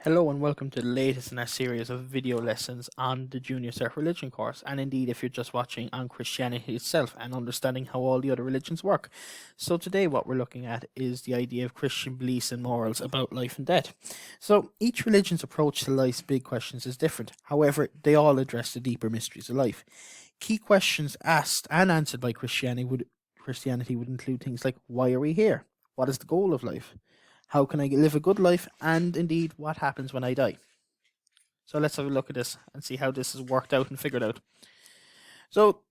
Hello and welcome to the latest in our series of video lessons on the Junior Cert Religion course, and indeed if you're just watching on Christianity itself and understanding how all the other religions work. So today what we're looking at is the idea of Christian beliefs and morals about life and death. So each religion's approach to life's big questions is different, however they all address the deeper mysteries of life. Key questions asked and answered by Christianity would include things like, why are we here? What is the goal of life? How can I live a good life? And indeed, what happens when I die? So let's have a look at this and see how this is worked out and figured out. So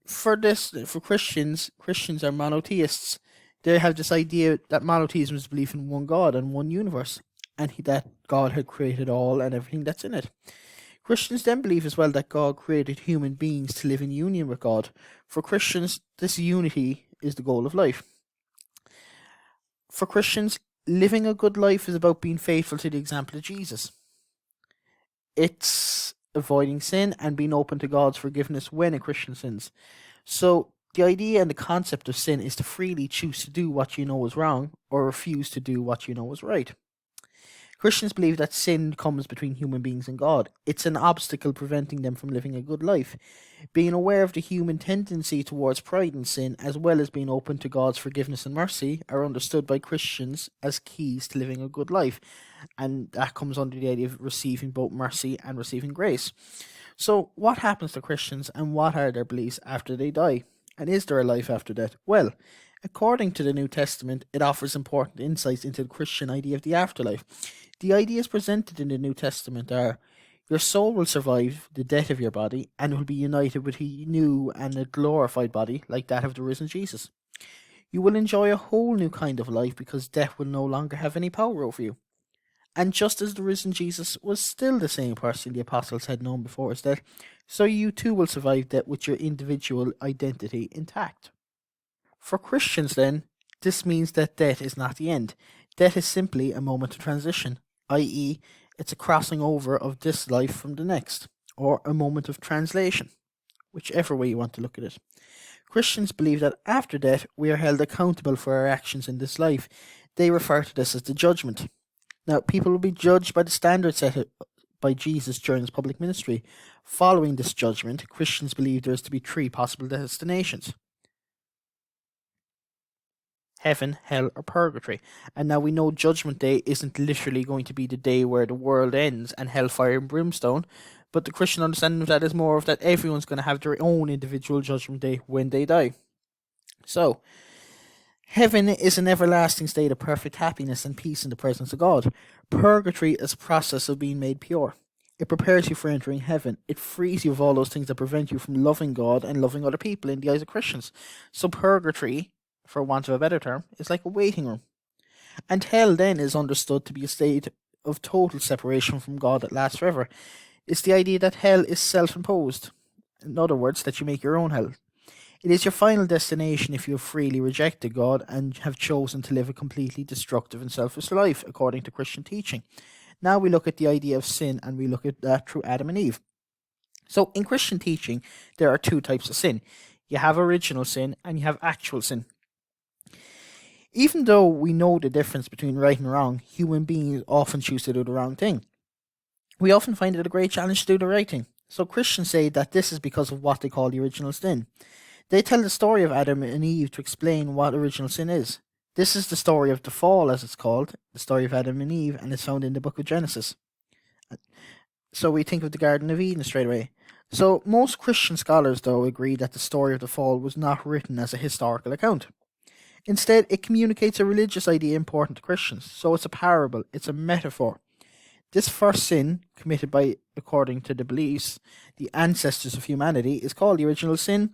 for Christians are monotheists. They have this idea that monotheism is belief in one God and one universe, and that God had created all and everything that's in it. Christians then believe as well that God created human beings to live in union with God. For Christians, this unity is the goal of life. For Christians, living a good life is about being faithful to the example of Jesus. It's avoiding sin and being open to God's forgiveness when a Christian sins. So the idea and the concept of sin is to freely choose to do what you know is wrong or refuse to do what you know is right. Christians believe that sin comes between human beings and God. It's an obstacle preventing them from living a good life. Being aware of the human tendency towards pride and sin, as well as being open to God's forgiveness and mercy, are understood by Christians as keys to living a good life. And that comes under the idea of receiving both mercy and receiving grace. So, what happens to Christians and what are their beliefs after they die? And is there a life after death? Well, according to the New Testament, it offers important insights into the Christian idea of the afterlife. The ideas presented in the New Testament are: your soul will survive the death of your body and will be united with a new and a glorified body like that of the risen Jesus. You will enjoy a whole new kind of life because death will no longer have any power over you. And just as the risen Jesus was still the same person the apostles had known before his death, so you too will survive death with your individual identity intact. For Christians, then, this means that death is not the end. Death is simply a moment of transition, i.e., it's a crossing over of this life from the next, or a moment of translation, whichever way you want to look at it. Christians believe that after death, we are held accountable for our actions in this life. They refer to this as the judgment. Now, people will be judged by the standards set by Jesus during his public ministry. Following this judgment, Christians believe there is to be three possible destinations: heaven, hell, or purgatory. And now we know Judgment Day isn't literally going to be the day where the world ends and hellfire and brimstone, but the Christian understanding of that is more of that everyone's going to have their own individual Judgment Day when they die. So, heaven is an everlasting state of perfect happiness and peace in the presence of God. Purgatory is a process of being made pure. It prepares you for entering heaven. It frees you of all those things that prevent you from loving God and loving other people in the eyes of Christians. So purgatory, for want of a better term, is like a waiting room. And hell then is understood to be a state of total separation from God that lasts forever. It's the idea that hell is self-imposed. In other words, that you make your own hell. It is your final destination if you have freely rejected God and have chosen to live a completely destructive and selfish life, according to Christian teaching. Now we look at the idea of sin, and we look at that through Adam and Eve. So in Christian teaching, there are two types of sin. You have original sin and you have actual sin. Even though we know the difference between right and wrong, human beings often choose to do the wrong thing. We often find it a great challenge to do the right thing. So Christians say that this is because of what they call the original sin. They tell the story of Adam and Eve to explain what original sin is. This is the story of the fall, as it's called, the story of Adam and Eve, and it's found in the book of Genesis. So we think of the Garden of Eden straight away. So most Christian scholars, though, agree that the story of the fall was not written as a historical account. Instead, it communicates a religious idea important to Christians. So it's a parable, it's a metaphor. This first sin, committed by, according to the beliefs, the ancestors of humanity, is called the original sin.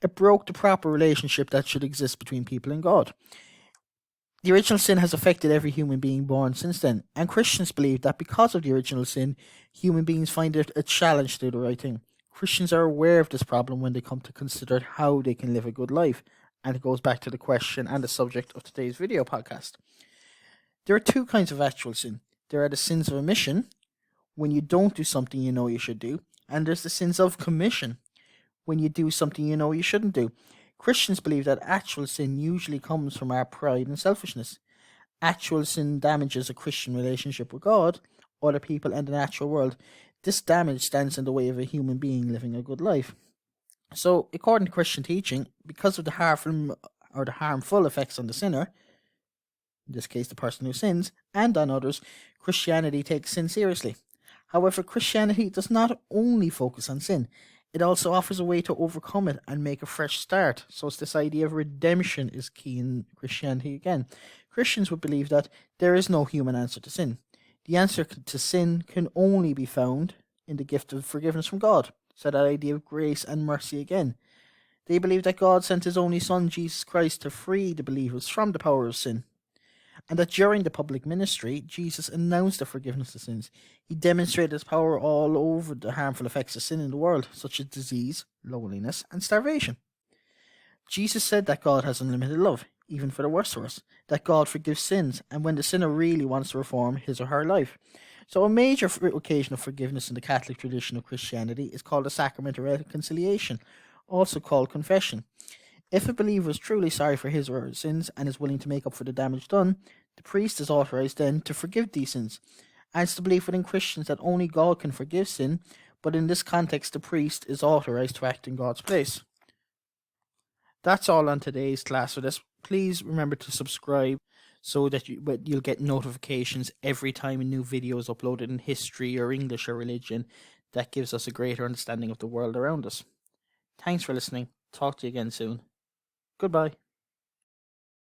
It broke the proper relationship that should exist between people and God. The original sin has affected every human being born since then, and Christians believe that because of the original sin, human beings find it a challenge to do the right thing. Christians are aware of this problem when they come to consider how they can live a good life, and it goes back to the question and the subject of today's video podcast. There are two kinds of actual sin. There are the sins of omission, when you don't do something you know you should do, and there's the sins of commission, when you do something you know you shouldn't do. Christians believe that actual sin usually comes from our pride and selfishness. Actual sin damages a Christian relationship with God, other people, and the natural world. This damage stands in the way of a human being living a good life. So, according to Christian teaching, because of the harmful effects on the sinner, in this case the person who sins, and on others, Christianity takes sin seriously. However, Christianity does not only focus on sin, it also offers a way to overcome it and make a fresh start. So it's this idea of redemption is key in Christianity again. Christians would believe that there is no human answer to sin. The answer to sin can only be found in the gift of forgiveness from God. So that idea of grace and mercy again. They believe that God sent his only Son, Jesus Christ, to free the believers from the power of sin, and that during the public ministry, Jesus announced the forgiveness of sins. He demonstrated his power all over the harmful effects of sin in the world, such as disease, loneliness, and starvation. Jesus said that God has unlimited love, even for the worst of us, that God forgives sins, and when the sinner really wants to reform his or her life. So a major occasion of forgiveness in the Catholic tradition of Christianity is called the Sacrament of Reconciliation, also called confession. If a believer is truly sorry for his or her sins and is willing to make up for the damage done, the priest is authorized then to forgive these sins. And it's the belief within Christians that only God can forgive sin, but in this context, the priest is authorized to act in God's place. That's all on today's class for this. Please remember to subscribe so that you'll get notifications every time a new video is uploaded in history or English or religion. That gives us a greater understanding of the world around us. Thanks for listening. Talk to you again soon. Goodbye.